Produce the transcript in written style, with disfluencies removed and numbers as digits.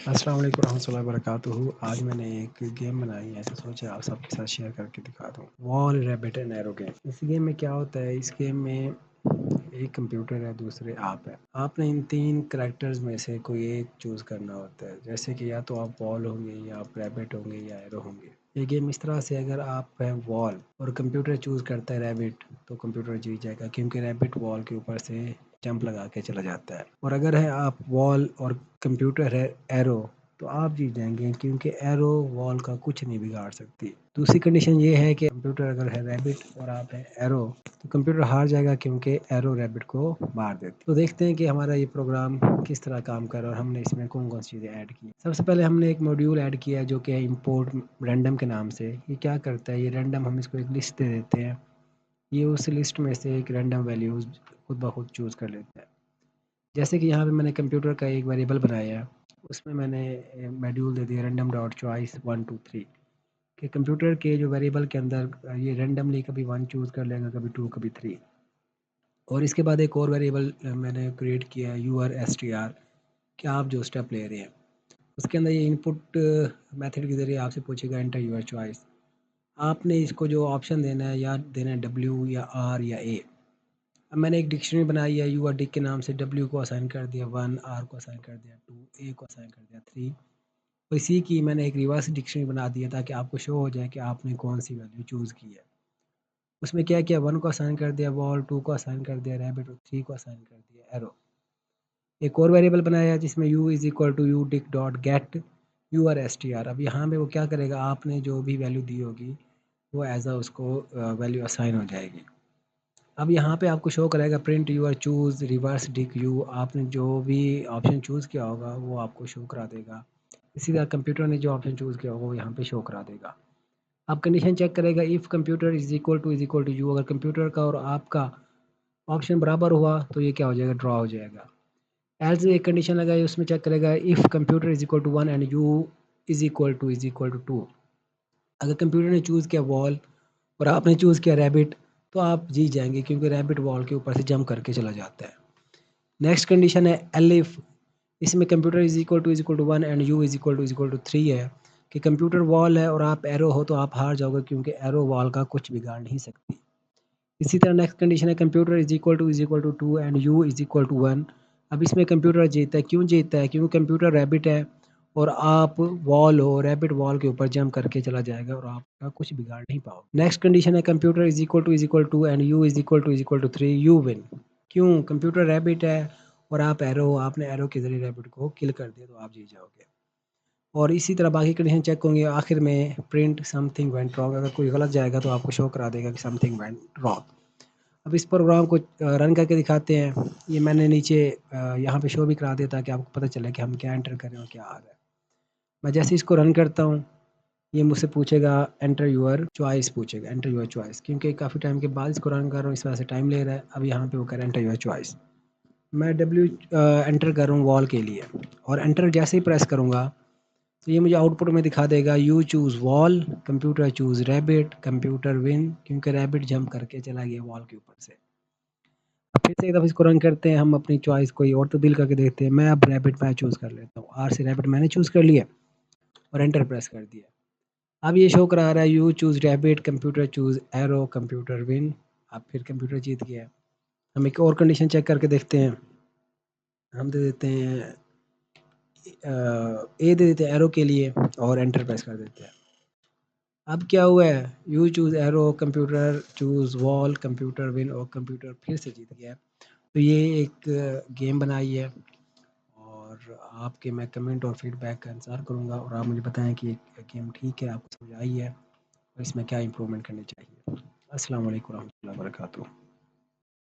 अस्सलाम वालेकुम रहमतुल्लाहि वबरकातुहू। आज मैंने एक गेम बनाई है, ऐसे सोचा आप सबके साथ शेयर करके दिखा दूँ। Wall rabbit and arrow game. इस गेम में क्या होता है, इस गेम में एक कंप्यूटर है, दूसरे आप है। आपने इन 3 करैक्टर्स में से कोई एक चूज़ करना होता है, जैसे कि या तो आप वॉल होंगे या आप रैबिट होंगे या एरो होंगे। ये गेम इस तरह से, अगर आप हैं वॉल और कंप्यूटर चूज़ करता है रैबिट, तो कंप्यूटर जीत जाएगा, क्योंकि रैबिट वॉल के ऊपर से जंप लगा के चला जाता है। और अगर है आप वॉल और कंप्यूटर है एरो, तो आप जीत जाएंगे, क्योंकि एरो वॉल का कुछ नहीं बिगाड़ सकती। दूसरी कंडीशन ये है कि कंप्यूटर अगर है रैबिट और आप है एरो, तो कंप्यूटर हार जाएगा, क्योंकि एरो रैबिट को मार देती। तो देखते हैं कि हमारा ये प्रोग्राम किस तरह काम कर रहा है और हमने इसमें कौन कौन सी चीज़ें ऐड की। सबसे पहले हमने एक मॉड्यूल ऐड किया है, जो कि है इम्पोर्ट रैंडम के नाम से। ये क्या करता है, ये रैंडम, हम इसको एक लिस्ट दे देते हैं, ये उस लिस्ट में से एक रैंडम वैल्यूज़ खुद ब खुद चूज़ कर लेता है। जैसे कि यहाँ पे मैंने कंप्यूटर का एक वेरिएबल बनाया है, उसमें मैंने मॉड्यूल दे दिया रैंडम डॉट चॉइस 1 2 3, कि कंप्यूटर के जो वेरिएबल के अंदर ये रैंडमली कभी 1 चूज़ कर लेगा, कभी 2, कभी 3। और इसके बाद एक और वेरिएबल मैंने क्रिएट किया है URSTR, कि आप जो स्टेप ले रहे हैं उसके अंदर ये इनपुट मेथड के ज़रिए आपसे पूछेगा एंटर यूर चॉइस। आपने इसको जो ऑप्शन देना है, या देना है W या R या A। अब मैंने एक डिक्शनरी बनाई है यूआर डिक के नाम से। W को असाइन कर दिया 1, R को असाइन कर दिया 2, A को असाइन कर दिया 3। और इसी की मैंने एक रिवर्स डिक्शनरी बना दिया, ताकि आपको शो हो जाए कि आपने कौन सी वैल्यू चूज़ की है। उसमें क्या किया, 1 को असाइन कर दिया वॉल, 2 को असाइन कर दिया रैबिट और 3 को असाइन कर दिया एरो। एक और वेरिएबल बनाया जिसमें u is equal to u dict dot get URSTR। अब यहाँ पे वो क्या करेगा, आपने जो भी वैल्यू दी होगी वो एज आ उसको वैल्यू असाइन हो जाएगी। अब यहाँ पे आपको शो करेगा print your choose reverse dict u. आपने जो भी ऑप्शन चूज़ किया होगा वो आपको शो करा देगा। इसी तरह कंप्यूटर ने जो ऑप्शन चूज़ किया होगा वो यहाँ पे शो करा देगा। अब कंडीशन चेक करेगा, if computer is equal to u. अगर कंप्यूटर का और आपका ऑप्शन बराबर हुआ तो ये क्या हो जाएगा, ड्रॉ हो जाएगा। एल्स एक कंडीशन लगाई, उसमें चेक करेगा, if computer is equal to 1 and u is equal to 2। अगर कंप्यूटर ने चूज़ किया वॉल और आपने चूज़ किया रैबिट, तो आप जीत जाएंगे, क्योंकि रैबिट वॉल के ऊपर से जंप करके चला जाता है। नेक्स्ट कंडीशन है एलिफ। इसमें computer is equal to 1 and u is equal to 3 है, कि कंप्यूटर वॉल है और आप एरो हो, तो आप हार जाओगे, क्योंकि एरो वॉल का कुछ बिगाड़ नहीं सकती। इसी तरह नेक्स्ट कंडीशन है computer is equal to 2 and u is equal to 1। अब इसमें कंप्यूटर जीतता है। क्यों जीतता है, क्योंकि कंप्यूटर रैबिट है और आप वॉल हो, रैबिट वॉल के ऊपर जंप करके चला जाएगा और आपका कुछ बिगाड़ नहीं पाओगे। नेक्स्ट कंडीशन है computer is equal to and u is equal to 3, you win. क्यों, कंप्यूटर रैबिट है और आप एरो हो, आपने एरो के ज़रिए रैबिट को किल कर दिया, तो आप जीत जाओगे। और इसी तरह बाकी कंडीशन चेक होंगे। आखिर में प्रिंट समथिंग वेंट रॉन्ग, अगर कोई गलत जाएगा तो आपको शो करा देगा कि समथिंग वेंट रॉन्ग। अब इस प्रोग्राम को रन करके दिखाते हैं। ये मैंने नीचे यहाँ पे शो भी करा दिया, ताकि आपको पता चले कि हम क्या एंटर कर रहे हैं और क्या आ रहा है। मैं जैसे इसको रन करता हूँ, ये मुझसे पूछेगा एंटर यूर चॉइस, पूछेगा एंटर यूर चॉइस, क्योंकि काफ़ी टाइम के बाद इसको रन कर रहा हूँ, इस वजह से टाइम ले रहा है। अब यहाँ पे वो कह रहा है एंटर यूर चॉइस। मैं W एंटर कर रहा हूँ वॉल के लिए, और एंटर जैसे ही प्रेस करूँगा तो ये मुझे आउटपुट में दिखा देगा, you choose wall, computer choose rabbit, computer win, क्योंकि रैबिट जंप करके चला गया वॉल के ऊपर से। अब फिर से एक दफ़ा इसको रन करते हैं, हम अपनी चॉइस कोई और तब्दील करके देखते हैं। मैं अब रैबिट मैं चूज़ कर लेता हूँ, आर से रैबिट मैंने चूज़ कर लिया और एंटर प्रेस कर दिया। अब ये शो करा रहा है, you choose rabbit, computer choose arrow, computer win. अब फिर कंप्यूटर जीत गया। हम एक और कंडीशन चेक करके देखते हैं। हम दे देते हैं ए दे देते हैं एरो के लिए और एंटर प्रेस कर देते हैं। अब क्या हुआ है, you choose arrow, computer choose wall, computer win, और कंप्यूटर फिर से जीत गया। तो ये एक गेम बनाई है, और आपके मैं कमेंट और फीडबैक का इंतज़ार करूँगा, और आप मुझे बताएं कि ये गेम ठीक है, आपको समझ आई है और इसमें क्या इम्प्रूवमेंट करनी चाहिए। अस्सलाम वालेकुम रहमतुल्लाहि व बरकातुहू।